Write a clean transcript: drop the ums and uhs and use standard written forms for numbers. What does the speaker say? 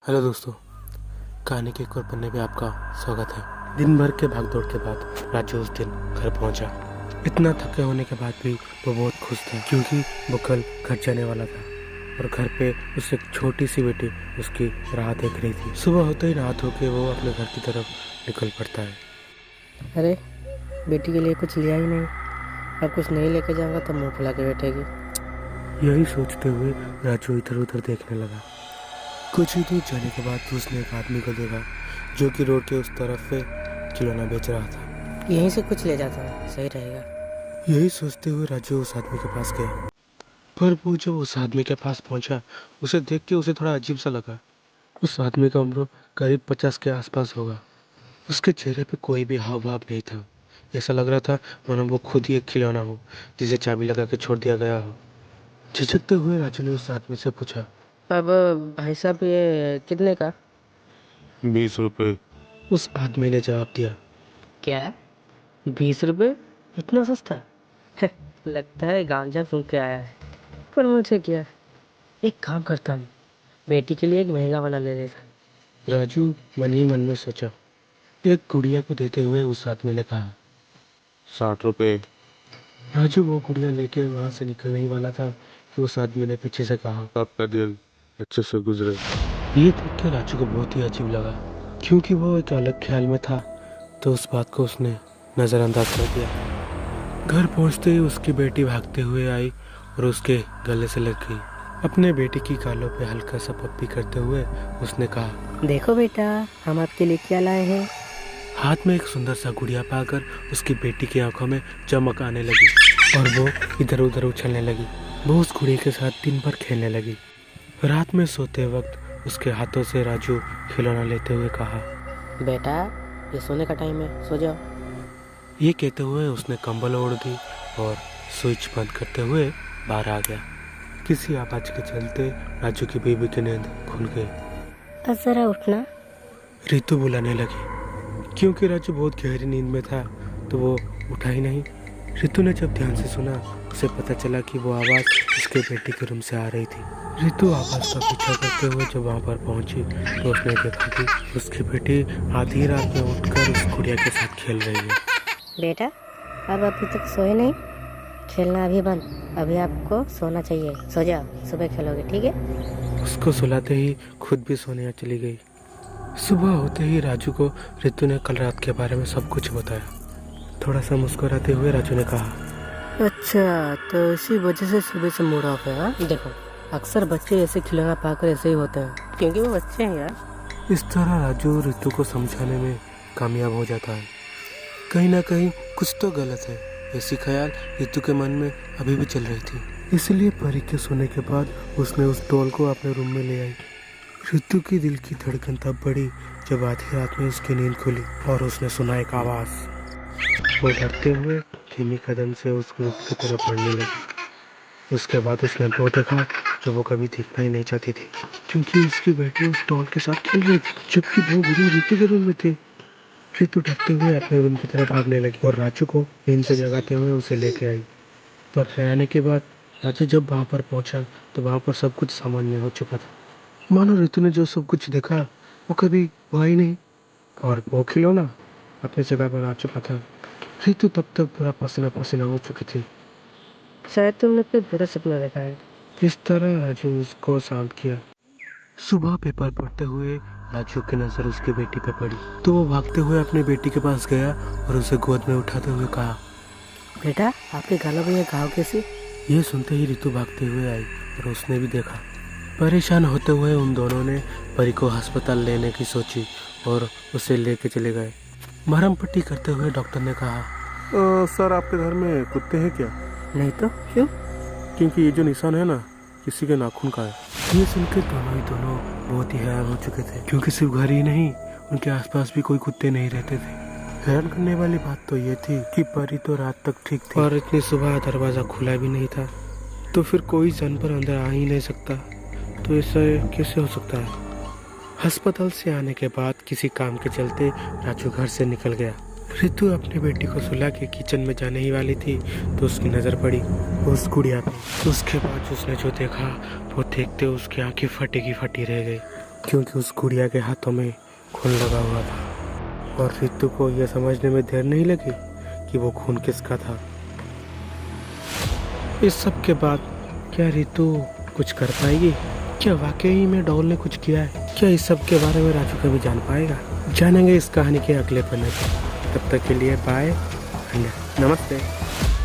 Hello दोस्तों, कहानी के एक और पन्ने पे आपका स्वागत है। दिन भर के भागदौड़ के बाद राजू उस दिन घर पहुंचा। इतना थके होने के बाद भी वो बहुत खुश था क्योंकि वो कल घर जाने वाला था और घर पे उससे एक छोटी सी बेटी उसकी राह देख रही थी। सुबह होते ही रात होके वो अपने घर की तरफ निकल पड़ता है। अरे बेटी के लिए कुछ लिया ही नहीं, अब कुछ नहीं लेके जाऊंगा तो मुंह फुला के बैठेगी। यही सोचते हुए राजू इधर उधर देखने लगा। कुछ ही दूर जाने के बाद उसने एक आदमी को देखा जो कि रोड के उस तरफ पे खिलौना बेच रहा था। यहीं से कुछ ले जाता हूँ, सही रहेगा। यही सोचते हुए राजू उस आदमी के पास गया, पर वो जब उस आदमी के पास पहुंचा उसे देख के उसे थोड़ा अजीब सा लगा। उस आदमी का उम्र करीब 50 के आसपास होगा। उसके चेहरे पे कोई भी हाव भाव नहीं था। ऐसा लग रहा था मानो वो खुद ही एक खिलौना हो जिसे चाबी लगा के छोड़ दिया गया हो। झिझकते हुए राजू ने उस आदमी से पूछा, अब भाई साहब ये कितने का? 20 रुपए। उस आदमी ने जवाब दिया। क्या 20 रुपए? इतना सस्ता? लगता है गांजा फूंक के आया है। पर मुझे क्या, एक काम करता हूँ, बेटी के लिए एक महंगा वाला ले लेता। राजू मन ही मन में सोचा। एक गुड़िया को देते हुए उस आदमी ने कहा। 60 रुपए। राजू वो गुड़िया लेके वहां से निकलने ही वाला था कि उस आदमी ने पीछे से कहा, आपका दिन अच्छे से गुजरे। ये देख के राजू को बहुत ही अजीब लगा क्योंकि वो एक अलग ख्याल में था, तो उस बात को उसने नज़रअंदाज कर दिया। घर पहुंचते ही उसकी बेटी भागते हुए आई और उसके गले से लग गई। अपने बेटी की गालों पे हल्का सा पप्पी करते हुए उसने कहा, देखो बेटा, हम आपके लिए क्या लाए हैं। हाथ में एक सुंदर सा गुड़िया पाकर उसकी बेटी की आंखों में चमक आने लगी और वो इधर उधर उछलने लगी। वो उस गुड़िया के साथ दिन भर खेलने लगी। रात में सोते वक्त उसके हाथों से राजू खिलौना लेते हुए कहा, बेटा ये सोने का टाइम है, सो जाओ। ये कहते हुए उसने कंबल ओढ़ दी और स्विच बंद करते हुए बाहर आ गया। किसी आवाज के चलते राजू की बीवी की नींद खुल गई। अब जरा उठना। रितु बुलाने लगी। क्योंकि राजू बहुत गहरी नींद में था तो वो उठा ही नहीं। रितु ने जब ध्यान से सुना उसे पता चला कि वो आवाज़ उसके बेटी के रूम से आ रही थी। रितु आवाज़ का पीछा करते हुए जब वहाँ पर पहुंची तो उसने देखा कि उसकी बेटी आधी रात में उठकर उस गुड़िया के साथ खेल रही है। बेटा अब अभी तक सोए नहीं, खेलना अभी बंद, अभी आपको सोना चाहिए, सो जाओ, सुबह खेलोगे, ठीक है। उसको सुलाते ही खुद भी सोने चली गई। सुबह होते ही राजू को रितु ने कल रात के बारे में सब कुछ बताया। थोड़ा सा मुस्कुराते हुए राजू ने कहा, अच्छा तो इसी वजह से सुबह से मूड ऑफ है। हाँ देखो, अक्सर बच्चे ऐसे खिलौना पाकर ऐसे ही होते हैं क्योंकि वो बच्चे हैं यार। इस तरह राजू रितु को समझाने में कामयाब हो जाता है। कहीं ना कहीं कुछ तो गलत है, ऐसी ख्याल रितु के मन में अभी भी चल रही थी। इसलिए परी के सोने के बाद उसने उस डॉल को अपने रूम में ले आई। रितु की दिल की धड़कन तब बढ़ी जब आधी रात में उसकी नींद खुली और उसने सुना एक आवाज़। वो डरते हुए धीमी कदम से उस रूम की तरफ बढ़ने लगी। उसके बाद उसने वो देखा जो वो कभी देखना ही नहीं चाहती थी, क्योंकि उसकी बेटी उस डॉल के साथ खेल रही थी जबकि वो गुरु रितु के रूम में थे। रितु डरते हुए अपने रूम की तरफ भागने लगी और राजू को नींद से जगाते हुए उसे लेके आई। पर घर आने के बाद राजू जब वहाँ पर पहुंचा तो वहाँ पर सब कुछ सामान्य हो चुका था। मानो रितु ने जो सब कुछ देखा वो कभी हुआ ही नहीं और वो खिलौना अपनी जगह पर आ चुका था। रितु तब तक पूरा पसीना पसीना हो चुकी थी। शायद तुमने कोई बुरा सपना देखा है। इस तरह राजू उसको शांत किया। सुबह पेपर पढ़ते हुए राजू की नजर उसकी बेटी पे पड़ी तो वो भागते हुए अपनी बेटी के पास गया और उसे गोद में उठाते हुए कहा, बेटा आपके गालों में ये घाव कैसे? ये सुनते ही रितु भागते हुए आई और उसने भी देखा। परेशान होते हुए उन दोनों ने परी को अस्पताल लेने की सोची और उसे लेके चले गए। मरहम पट्टी करते हुए डॉक्टर ने कहा, सर आपके घर में कुत्ते हैं क्या? नहीं तो क्यों? क्योंकि ये जो निशान है ना किसी के नाखून का है। ये सुनकर दोनों बहुत ही हैरान हो चुके थे क्योंकि सिर्फ घर ही नहीं उनके आसपास भी कोई कुत्ते नहीं रहते थे। हैरान करने वाली बात तो ये थी कि परी तो रात तक ठीक थी और इतनी सुबह दरवाजा खुला भी नहीं था, तो फिर कोई जानवर अंदर आ ही नहीं सकता। तो ऐसा कैसे हो सकता है? अस्पताल से आने के बाद किसी काम के चलते राजू घर से निकल गया। रितु अपनी बेटी को सुला के किचन में जाने ही वाली थी तो उसकी नज़र पड़ी उस गुड़िया पे। उसके बाद उसने जो देखा वो देखते उसकी आंखें फटी की फटी रह गई। क्योंकि उस गुड़िया के हाथों में खून लगा हुआ था और रितु को यह समझने में देर नहीं लगी कि वो खून किसका था। इस सब के बाद क्या रितु कुछ कर पाएगी? क्या वाकई में डॉल ने कुछ किया है? क्या इस सब के बारे में राजू कभी जान पाएगा? जानेंगे इस कहानी के अगले पन्ने पर। तब तक के लिए बाय, नमस्ते।